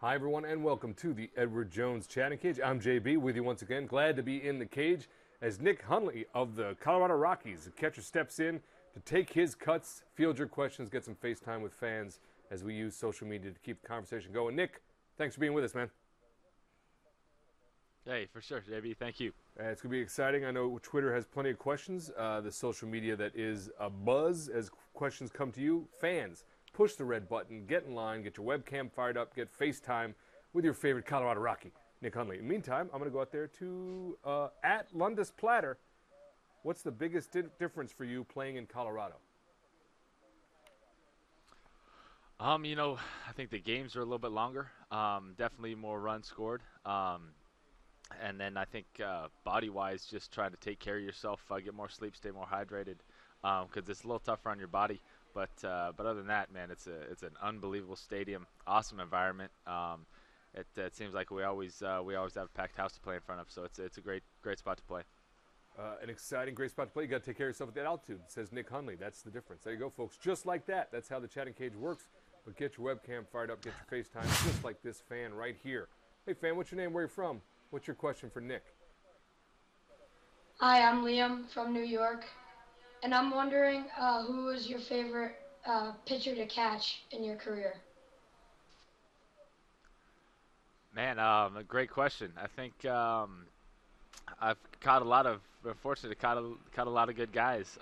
Hi, everyone, and welcome to the Edward Jones Chatting Cage. I'm JB with you once again. Glad to be in the cage as Nick Hundley of the Colorado Rockies, the catcher, steps in to take his cuts, field your questions, get some FaceTime with fans as we use social media to keep the conversation going. Nick, thanks for being with us, man. Hey, for sure, JB. Thank you. It's going to be exciting. I know Twitter has plenty of questions. The social media that is a buzz as questions come to you. Fans, push the red button, get in line, get your webcam fired up, get FaceTime with your favorite Colorado Rocky, Nick Hundley. In the meantime, I'm going to go out there to at Lundus Platter. What's the biggest difference for you playing in Colorado? I think the games are a little bit longer. Definitely more runs scored. And then I think body-wise, just trying to take care of yourself, get more sleep, stay more hydrated, because it's a little tougher on your body. But other than that, man, it's an unbelievable stadium, awesome environment. It seems like we always have a packed house to play in front of, so it's a great spot to play. An exciting, great spot to play. You got to take care of yourself at that altitude, says Nick Hundley. That's the difference. There you go, folks. Just like that. That's how the chatting cage works. But get your webcam fired up, get your FaceTime, just like this fan right here. Hey, fan, what's your name? Where are you from? What's your question for Nick? Hi, I'm Liam from New York, and I'm wondering who was your favorite pitcher to catch in your career? Man, a great question. I think I've caught a lot of, fortunately, caught a lot of good guys.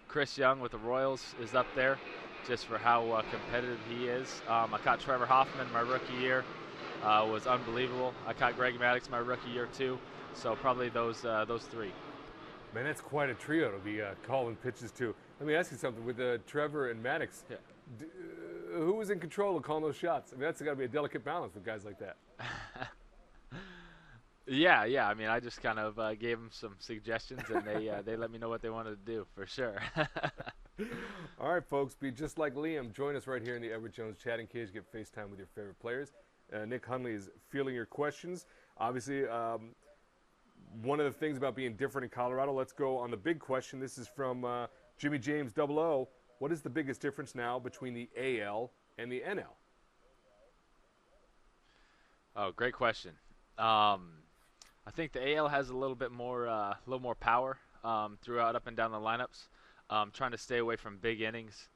Chris Young with the Royals is up there, just for how competitive he is. I caught Trevor Hoffman my rookie year. Was unbelievable. I caught Greg Maddux my rookie year too. So probably those three. Man, that's quite a trio to be calling pitches to. Let me ask you something. With Trevor and Maddux, Yeah. Who was in control of calling those shots? I mean, that's got to be a delicate balance with guys like that. Yeah. I mean, I just kind of gave them some suggestions, and they let me know what they wanted to do, for sure. All right, folks, be just like Liam. Join us right here in the Edward Jones Chatting Cage. Get FaceTime with your favorite players. Nick Hundley is fielding your questions. Obviously, one of the things about being different in Colorado, let's go on the big question. This is from Jimmy James 00. What is the biggest difference now between the AL and the NL? Oh, great question. I think the AL has a little bit more, power throughout up and down the lineups. Trying to stay away from big innings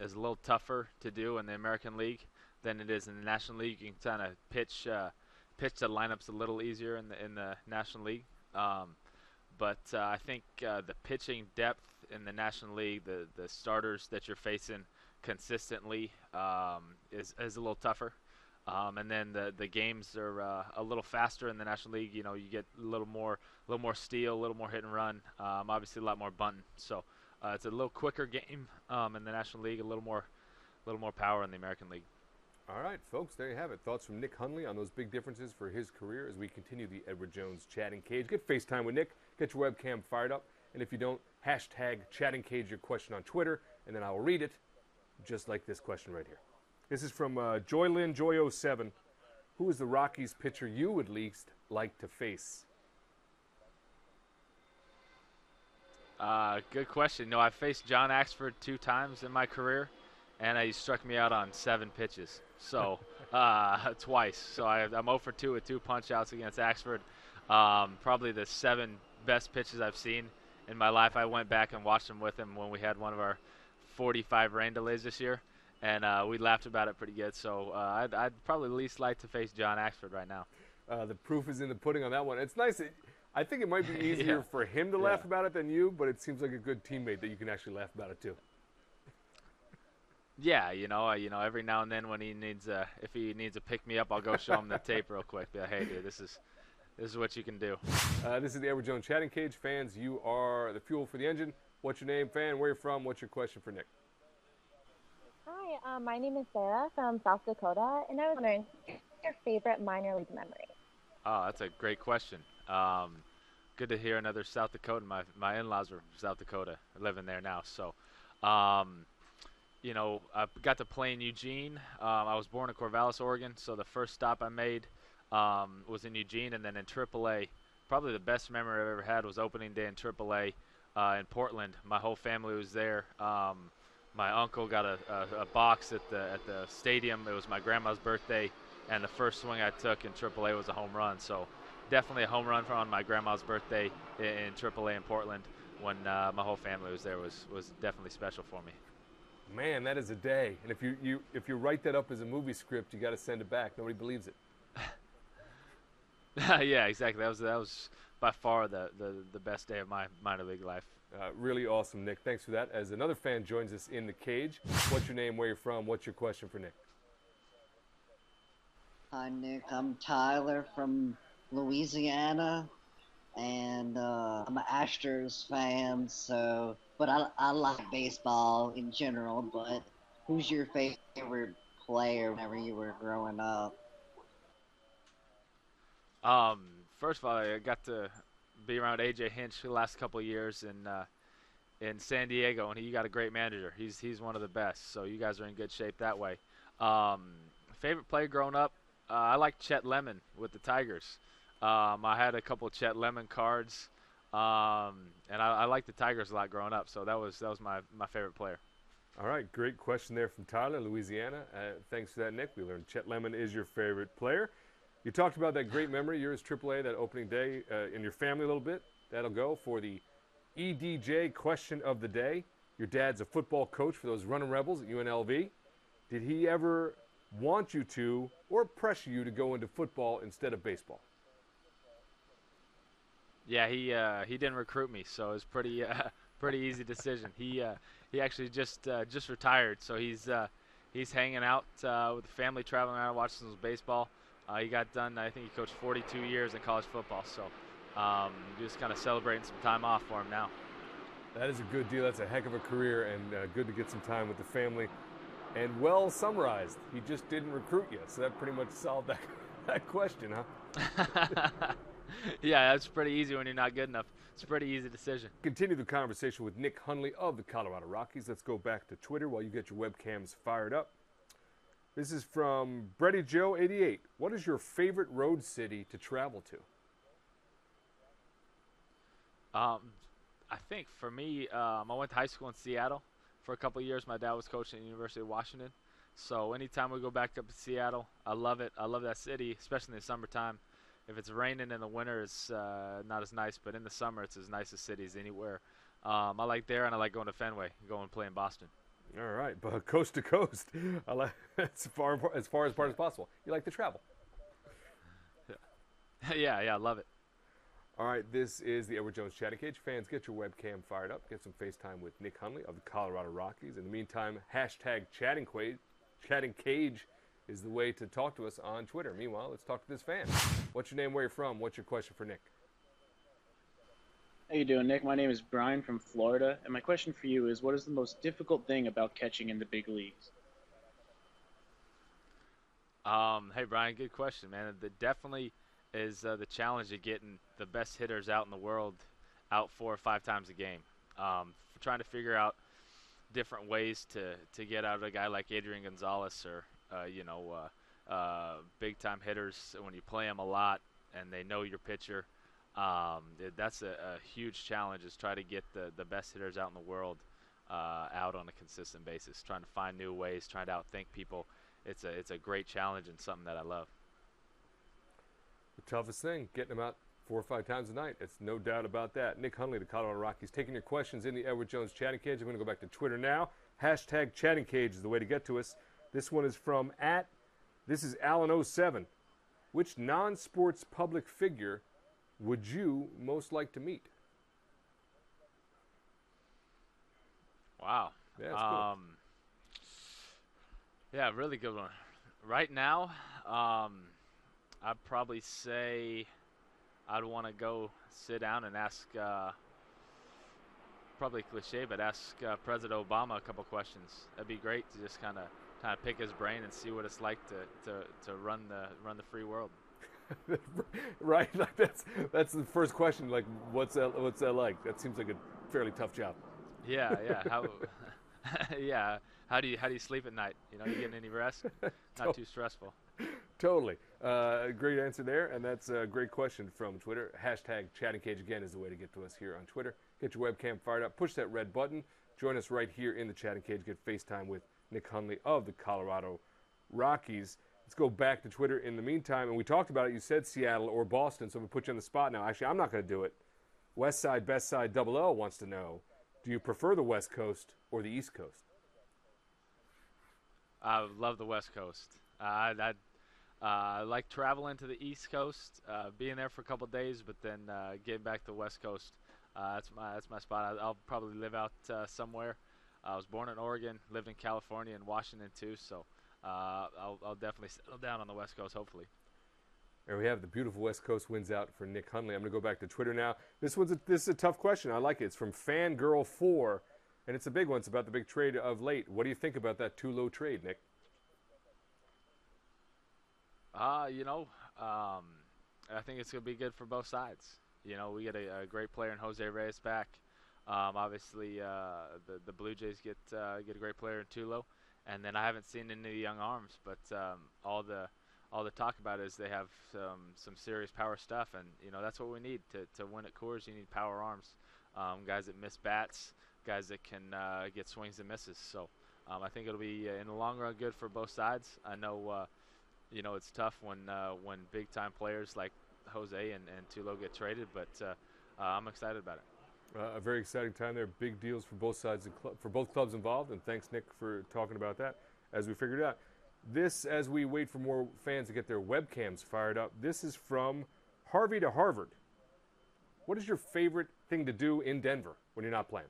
is a little tougher to do in the American League than it is in the National League. You can kind of pitch the lineups a little easier in the National League. But I think the pitching depth in the National League, the starters that you're facing consistently is a little tougher. And then the games are a little faster in the National League. You get a little more steal, a little more hit and run. Obviously, a lot more bunting. So it's a little quicker game in the National League. A little more power in the American League. All right, folks, there you have it. Thoughts from Nick Hundley on those big differences for his career as we continue the Edward Jones Chatting Cage. Get FaceTime with Nick. Get your webcam fired up. And if you don't, hashtag Chatting Cage your question on Twitter, and then I will read it, just like this question right here. This is from Joylyn Joy07. Who is the Rockies pitcher you would least like to face? Good question. No, I faced John Axford 2 times in my career, and he struck me out on 7 pitches. So twice. So I'm 0 for 2 with 2 punch-outs against Axford. Probably the 7 best pitches I've seen in my life. I went back and watched them with him when we had one of our 45 rain delays this year, and we laughed about it pretty good. So I'd probably least like to face John Axford right now. The proof is in the pudding on that one. It's nice. I think it might be easier for him to laugh about it than you, but it seems like a good teammate that you can actually laugh about it too. Yeah, every now and then when if he needs a pick me up, I'll go show him the tape real quick. Be like, hey, dude, this is what you can do. This is the Edward Jones Chatting Cage. Fans, you are the fuel for the engine. What's your name, fan? Where are you from? What's your question for Nick? Hi, my name is Sarah from South Dakota, and I was wondering, what's your favorite minor league memory? Oh, that's a great question. Good to hear another South Dakota. My in-laws are from South Dakota. I live in there now, so. I got to play in Eugene. I was born in Corvallis, Oregon, so the first stop I made was in Eugene, and then in AAA. Probably the best memory I've ever had was opening day in AAA in Portland. My whole family was there. My uncle got a box at the stadium. It was my grandma's birthday. and the first swing I took in AAA was a home run. So definitely a home run on my grandma's birthday in AAA in Portland when my whole family was there was definitely special for me. Man, that is a day. And if you write that up as a movie script, you got to send it back. Nobody believes it. Yeah, exactly. That was by far the best day of my minor league life. Really awesome, Nick. Thanks for that. As another fan joins us in the cage, what's your name, where you're from, what's your question for Nick? Hi, Nick. I'm Tyler from Louisiana, and I'm an Astros fan. But I like baseball in general. But who's your favorite player whenever you were growing up? First of all, I got to be around AJ Hinch the last couple of years in San Diego, and you got a great manager. He's one of the best, so you guys are in good shape that way. Favorite player growing up, I like Chet Lemon with the Tigers. I had a couple of Chet Lemon cards, and I liked the Tigers a lot growing up, so that was my favorite player. All right, great question there from Tyler, Louisiana. Thanks for that, Nick. We learned Chet Lemon is your favorite player. You talked about that great memory, yours AAA, that opening day in your family a little bit. That'll go for the EDJ question of the day. Your dad's a football coach for those running Rebels at UNLV. Did he ever want you to or pressure you to go into football instead of baseball? Yeah, he didn't recruit me, so it was pretty easy decision. He actually just retired, so he's hanging out with the family, traveling around, watching some baseball. He got done. I think he coached 42 years in college football, so just kind of celebrating some time off for him now. That is a good deal. That's a heck of a career, and good to get some time with the family. And well summarized, he just didn't recruit you, so that pretty much solved that question, huh? Yeah, that's pretty easy when you're not good enough. It's a pretty easy decision. Continue the conversation with Nick Hundley of the Colorado Rockies. Let's go back to Twitter while you get your webcams fired up. This is from Brady Joe 88. What is your favorite road city to travel to? I think for me, I went to high school in Seattle for a couple of years. My dad was coaching at the University of Washington. So anytime we go back up to Seattle, I love it. I love that city, especially in the summertime. If it's raining in the winter, it's not as nice. But in the summer, it's as nice a city as anywhere. I like there, and I like going to Fenway, going and play in Boston. All right, but coast to coast, I like as far as possible. You like to travel. Yeah, I love it. All right, this is the Edward Jones Chatting Cage. Fans, get your webcam fired up. Get some FaceTime with Nick Hundley of the Colorado Rockies. In the meantime, hashtag Chatting Cage is the way to talk to us on Twitter. Meanwhile, let's talk to this fan. What's your name, where you're from? What's your question for Nick? How you doing, Nick? My name is Brian from Florida, and my question for you is, what is the most difficult thing about catching in the big leagues? Hey, Brian, good question, man. That definitely is the challenge of getting the best hitters out in the world out 4 or 5 times a game. Trying to figure out different ways to get out of a guy like Adrian Gonzalez or, big-time hitters when you play them a lot and they know your pitcher. That's a huge challenge, is try to get the best hitters out in the world out on a consistent basis, trying to find new ways, trying to outthink people. It's a great challenge and something that I love. The toughest thing, getting them out 4 or 5 times a night. It's no doubt about that. Nick Hundley, the Colorado Rockies, taking your questions in the Edward Jones Chatting Cage. I'm going to go back to Twitter now. Hashtag Chatting Cage is the way to get to us. This one is from this is Alan07. Which non-sports public figure would you most like to meet? Wow. Yeah, that's cool. Yeah, really good one. Right now, I'd probably say I'd want to go sit down and ask, probably cliche, but ask President Obama a couple questions. That'd be great to just kind of pick his brain and see what it's like to run the free world. Right, like that's the first question. Like, what's that like? That seems like a fairly tough job. Yeah. How? Yeah. How do you sleep at night? You getting any rest? Not too stressful. Totally. Great answer there, and that's a great question from Twitter. Hashtag Chatting Cage again is the way to get to us here on Twitter. Get your webcam fired up. Push that red button. Join us right here in the Chatting Cage. Get FaceTime with Nick Hundley of the Colorado Rockies. Let's go back to Twitter in the meantime. And we talked about it. You said Seattle or Boston, so we put you on the spot now. Actually, I'm not going to do it. West Side, Best Side, Double L wants to know, do you prefer the West Coast or the East Coast? I love the West Coast. I like traveling to the East Coast, being there for a couple days, but then getting back to the West Coast. That's my spot. I'll probably live out somewhere. I was born in Oregon, lived in California and Washington too, so I'll definitely settle down on the West Coast, hopefully. There we have the beautiful West Coast wins out for Nick Hundley. I'm going to go back to Twitter now. This is a tough question. I like it. It's from Fangirl4, and it's a big one. It's about the big trade of late. What do you think about that Tulo trade, Nick? I think it's going to be good for both sides. You know, we get a great player in Jose Reyes back. Obviously, the Blue Jays get a great player in Tulo, and then I haven't seen any of the young arms, but all the talk about is they have some serious power stuff, and you know that's what we need to win at Coors. You need power arms, guys that miss bats, guys that can get swings and misses. So I think it'll be in the long run good for both sides. I know. It's tough when big time players like Jose and Tulo get traded, but I'm excited about it. A very exciting time there. Big deals for both sides, for both clubs involved. And thanks, Nick, for talking about that as we figured it out. This, as we wait for more fans to get their webcams fired up, this is from Harvey to Harvard. What is your favorite thing to do in Denver when you're not playing?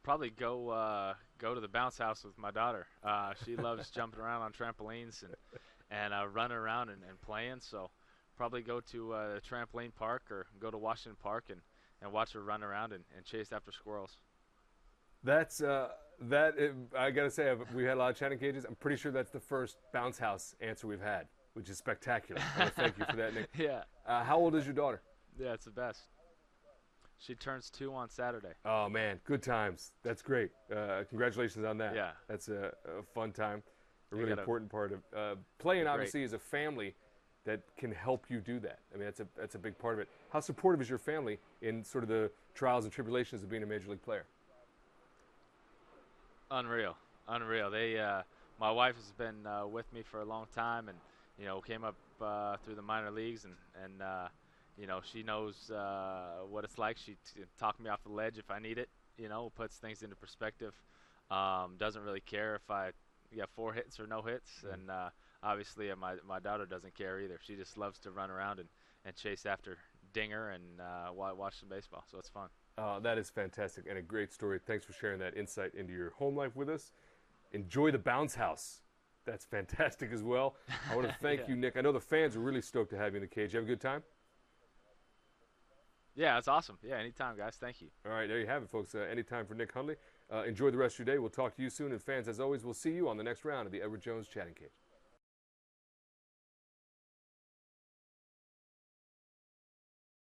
Probably go to the bounce house with my daughter. She loves jumping around on trampolines and running around and playing. So probably go to a trampoline park or go to Washington Park and watch her run around and chase after squirrels. That's I gotta say, we had a lot of chatting cages. I'm pretty sure that's the first bounce house answer we've had, which is spectacular. I wanna thank you for that, Nick. Yeah. How old is your daughter? Yeah, it's the best. She turns 2 on Saturday. Oh man, good times. That's great. Congratulations on that. Yeah. That's a fun time. A really important part of playing. Obviously, is a family that can help you do that. I mean, that's a big part of it. How supportive is your family in sort of the trials and tribulations of being a major league player? Unreal. They, my wife has been with me for a long time, and came up through the minor leagues, and she knows what it's like. She talked me off the ledge if I need it. Puts things into perspective. Doesn't really care if I get 4 hits or no hits, and obviously my daughter doesn't care either. She just loves to run around and chase after dinger and watch some baseball. So it's fun. That is fantastic and a great story. Thanks for sharing that insight into your home life with us. Enjoy the bounce house. That's fantastic as well. I want to thank you, Nick. I know the fans are really stoked to have you in the cage. You have a good time? Yeah, it's awesome. Yeah, anytime, guys. Thank you. All right, there you have it, folks. Anytime for Nick Hundley. Enjoy the rest of your day. We'll talk to you soon. And fans, as always, we'll see you on the next round of the Edward Jones Chatting Cage.